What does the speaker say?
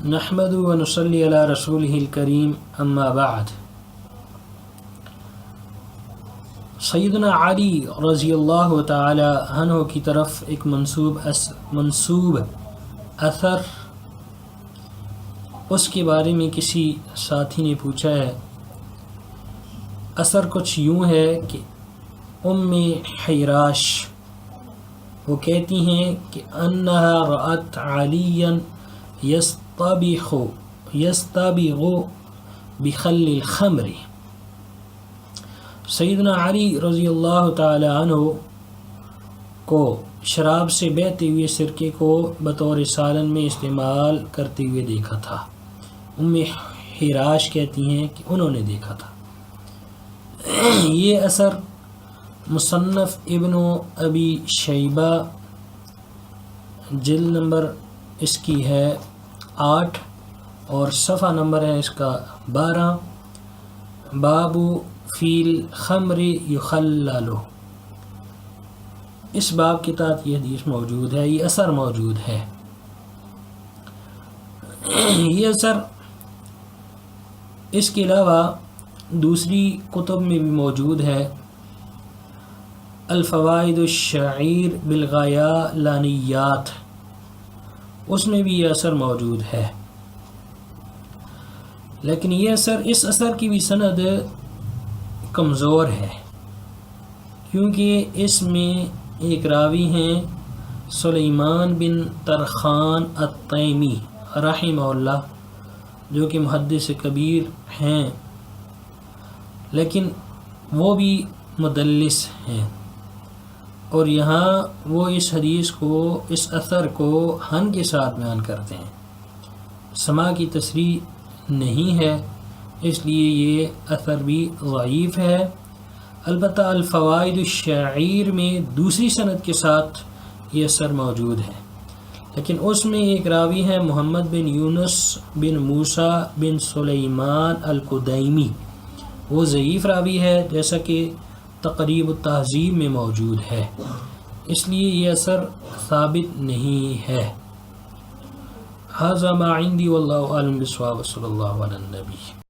نحمد و نصلی علی رسولہ الکریم اما بعد۔ سیدنا علی رضی اللہ تعالی عنہ کی طرف ایک منسوب اثر، اس کے بارے میں کسی ساتھی نے پوچھا ہے۔ اثر کچھ یوں ہے کہ ام حیراش وہ کہتی ہیں کہ انہا رأت علییا یستبغ بخل الخمر، سیدنا علی رضی اللہ تعالی عنہ کو شراب سے بہتے ہوئے سرکے کو بطور سالن میں استعمال کرتے ہوئے دیکھا تھا۔ ام حیراش کہتی ہیں کہ انہوں نے دیکھا تھا۔ یہ اثر مصنف ابن ابی شیبہ جلد نمبر اس کی ہے 8 اور صفحہ نمبر ہے اس کا 12، باب فی الخمر یخلل، اس باب کے تحت یہ حدیث موجود ہے، یہ اثر موجود ہے۔ یہ اثر اس کے علاوہ دوسری کتب میں بھی موجود ہے، الفوائد الشعیر بالغیالانیات، اس میں بھی یہ اثر موجود ہے، لیکن یہ اثر، اس اثر کی بھی سند کمزور ہے، کیونکہ اس میں ایک راوی ہیں سلیمان بن ترخان التیمی رحمہ اللہ، جو کہ محدث کبیر ہیں، لیکن وہ بھی مدلس ہیں، اور یہاں وہ اس حدیث کو، اس اثر کو ہن کے ساتھ بیان کرتے ہیں، سماع کی تصریح نہیں ہے، اس لیے یہ اثر بھی ضعیف ہے۔ البتہ الفوائد الشعیر میں دوسری سند کے ساتھ یہ اثر موجود ہے، لیکن اس میں ایک راوی ہے محمد بن یونس بن موسیٰ بن سلیمان القدیمی، وہ ضعیف راوی ہے، جیسا کہ تقریب التہذیب میں موجود ہے، اس لیے یہ اثر ثابت نہیں ہے۔ ھذا ما عندی واللہ اعلم بالصواب، صلی اللہ علی النبی۔